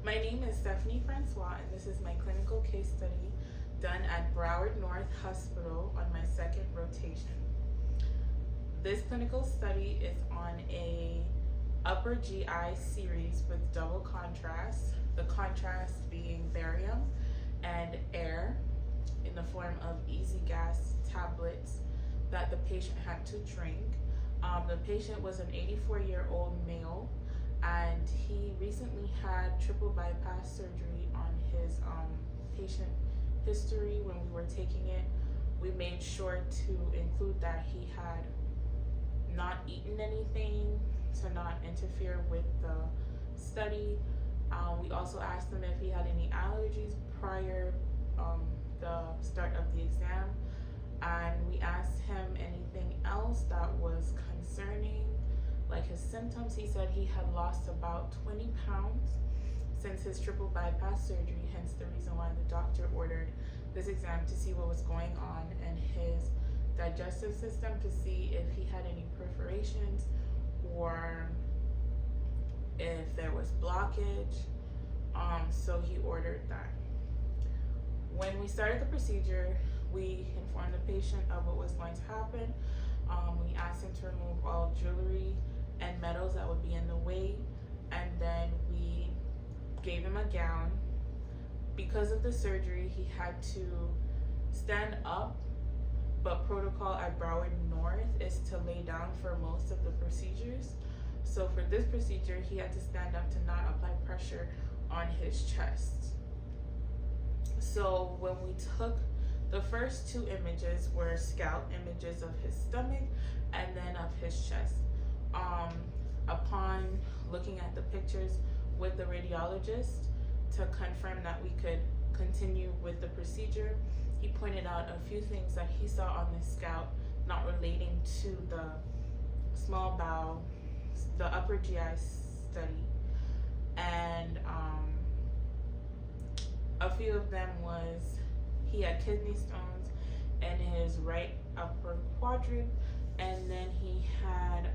My name is Stephanie Francois, and this is my clinical case study done at Broward North Hospital on my second rotation. This clinical study is on a upper GI series with double contrast, the contrast being barium and air in the form of easy gas tablets that the patient had to drink. The patient was an 84-year-old male, and he recently had triple bypass surgery on his patient history. When we were taking it, we made sure to include that he had not eaten anything to not interfere with the study. We also asked him if he had any allergies prior the start of the exam, and we asked him anything else that was concerning, like his symptoms. He said he had lost about 20 pounds since his triple bypass surgery, hence the reason why the doctor ordered this exam to see what was going on in his digestive system, to see if he had any perforations or if there was blockage. So he ordered that. When we started the procedure, we informed the patient of what was going to happen. We asked him to remove all jewelry and metals that would be in the way, and then we gave him a gown. Because of the surgery, he had to stand up, but protocol at Broward North is to lay down for most of the procedures. So for this procedure, he had to stand up to not apply pressure on his chest. So when we took the first two images were scalp images of his stomach and then of his chest. Upon looking at the pictures with the radiologist to confirm that we could continue with the procedure, he pointed out a few things that he saw on the scalp not relating to the small bowel, the upper GI study. And a few of them was he had kidney stones in his right upper quadrant, and then he had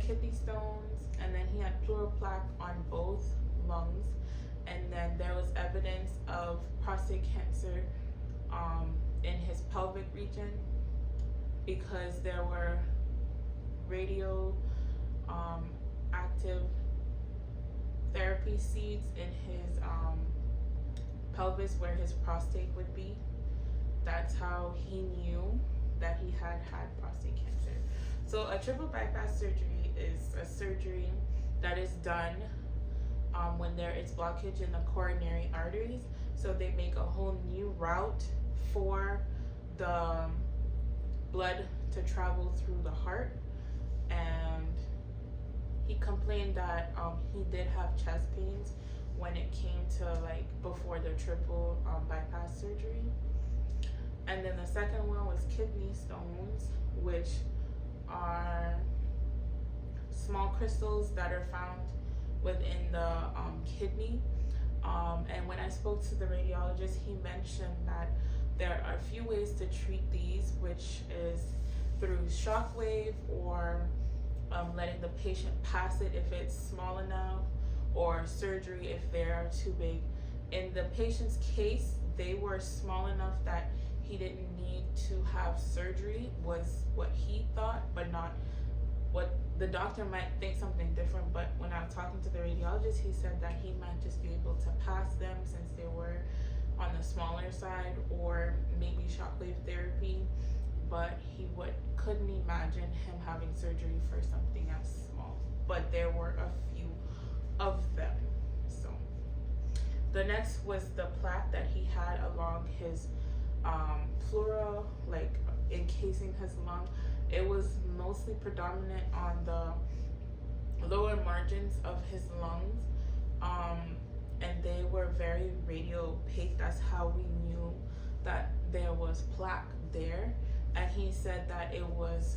kidney stones, and then he had pleural plaque on both lungs, and then there was evidence of prostate cancer in his pelvic region, because there were radio active therapy seeds in his pelvis where his prostate would be. That's how he knew that he had prostate cancer. So a triple bypass surgery is a surgery that is done when there is blockage in the coronary arteries. So they make a whole new route for the blood to travel through the heart. And he complained that he did have chest pains when it came to like before the triple bypass surgery. And then the second one was kidney stones, which are small crystals that are found within the kidney. And when I spoke to the radiologist, he mentioned that there are a few ways to treat these, which is through shockwave or letting the patient pass it if it's small enough, or surgery if they are too big. In the patient's case, they were small enough that he didn't need to have surgery, was what he thought, but not what the doctor might think something different. But when I was talking to the radiologist, he said that he might just be able to pass them since they were on the smaller side, or maybe shockwave therapy, but he couldn't imagine him having surgery for something as small. But there were a few of them. So the next was the plaque that he had along his pleura, like encasing his lung. It was mostly predominant on the lower margins of his lungs, and they were very radiopaque. That's how we knew that there was plaque there. And he said that it was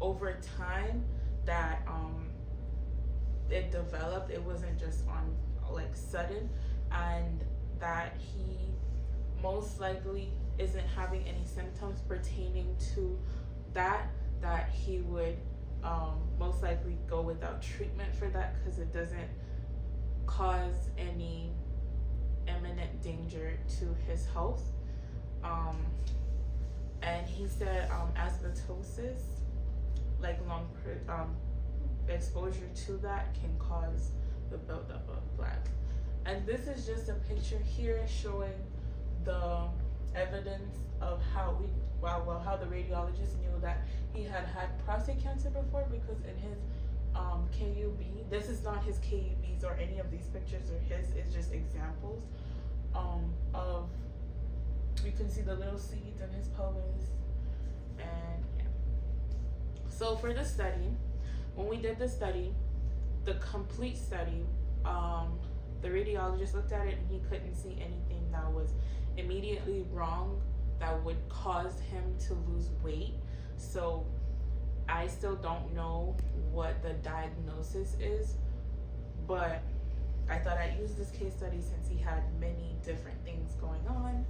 over time that it developed. It wasn't just on like sudden, and that he most likely isn't having any symptoms pertaining to that he would most likely go without treatment for that because it doesn't cause any imminent danger to his health. And he said asbestosis, like long exposure to that, can cause the buildup of plaque. And this is just a picture here showing the evidence of how how the radiologist knew that he had prostate cancer before, because in his KUB, this is not his KUBs or any of these pictures or his, it's just examples of, you can see the little seeds in his pelvis. And yeah. So for the study, when we did the study, the complete study, the radiologist looked at it and he couldn't see anything that was immediately wrong that would cause him to lose weight. So I still don't know what the diagnosis is, but I thought I'd use this case study since he had many different things going on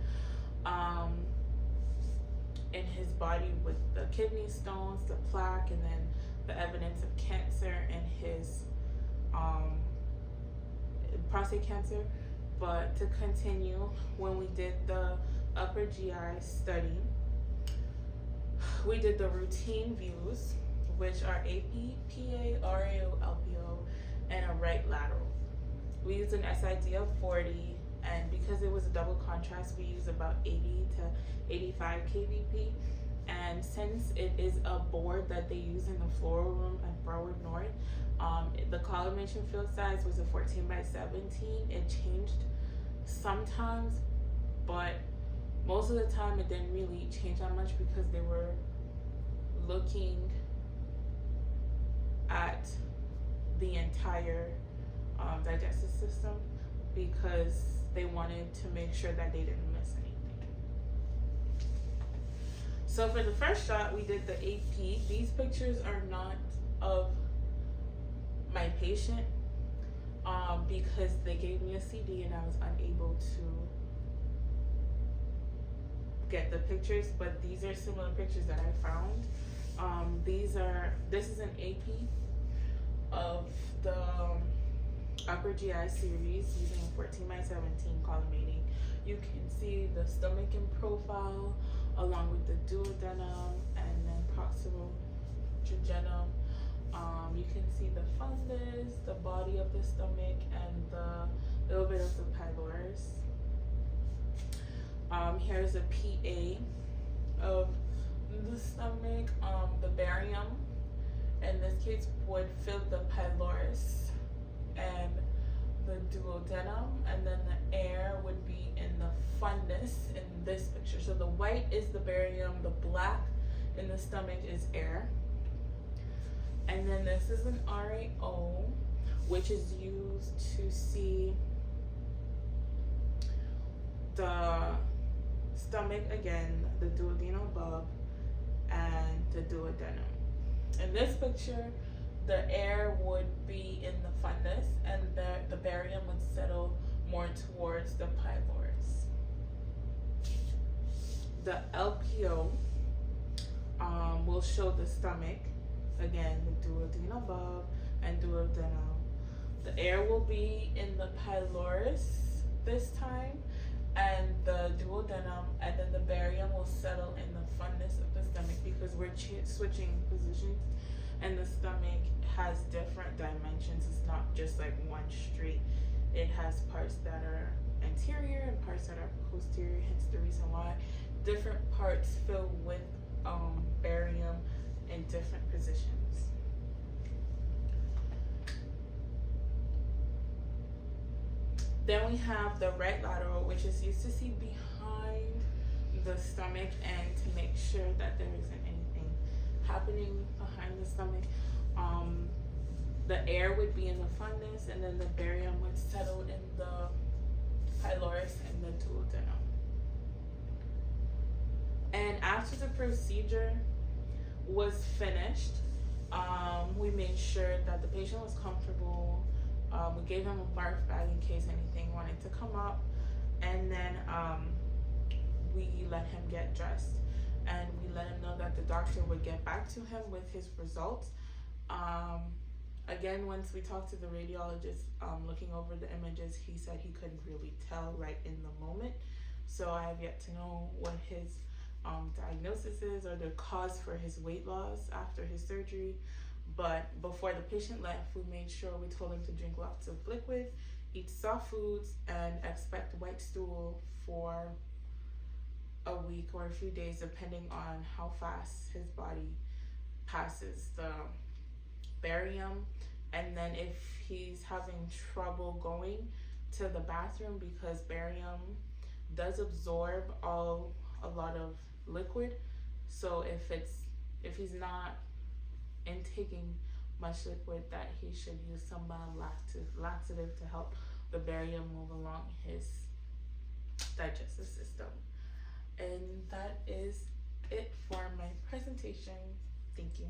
in his body, with the kidney stones, the plaque, and then the evidence of cancer and his prostate cancer. But to continue, when we did the upper GI study, we did the routine views, which are AP, PA, RAO, LPO, and a right lateral. We used an SID of 40, and because it was a double contrast, we used about 80 to 85 kVp. And since it is a board that they use in the floral room at Broward North, the collimation field size was a 14 by 17. It changed sometimes, but most of the time it didn't really change that much because they were looking at the entire digestive system, because they wanted to make sure that they didn't miss anything. So for the first shot, we did the AP. These pictures are not of my patient because they gave me a CD and I was unable to get the pictures, but these are similar pictures that I found. This is an AP of the upper GI series using 14 by 17 collimating. You can see the stomach in profile along with the duodenum and then proximal jejunum. You can see the fundus, the body of the stomach, and the little bit of the pylorus. Here's a PA of the stomach. The barium in this case would fill the pylorus and the duodenum, and then the air would be in the fundus in this picture. So the white is the barium, the black in the stomach is air. And then this is an RAO, which is used to see the stomach again, the duodenal bulb, and the duodenum. In this picture, the air would be in the fundus and the barium would settle more towards the pylorus. The LPO will show the stomach, again, the duodenal bulb and duodenum. The air will be in the pylorus this time and the duodenum, and then the barium will settle in the fundus of the stomach because we're switching positions and the stomach has different dimensions. It's not just like one straight. It has parts that are anterior and parts that are posterior, hence the reason why different parts fill with barium in different positions. Then we have the right lateral, which is used to see behind the stomach and to make sure that there isn't anything happening behind the stomach. The air would be in the fundus and then the barium would settle in the pylorus and the duodenum. And after the procedure was finished, we made sure that the patient was comfortable. We gave him a barf bag in case anything wanted to come up, and then we let him get dressed, and we let him know that the doctor would get back to him with his results, Again, once we talked to the radiologist, looking over the images, he said he couldn't really tell right in the moment. So I have yet to know what his diagnosis is or the cause for his weight loss after his surgery. But before the patient left, we made sure we told him to drink lots of liquid, eat soft foods, and expect white stool for a week or a few days, depending on how fast his body passes the barium. And then if he's having trouble going to the bathroom, because barium does absorb a lot of liquid, so if he's not intaking much liquid, that he should use some laxative to help the barium move along his digestive system. And that is it for my presentation. Thank you.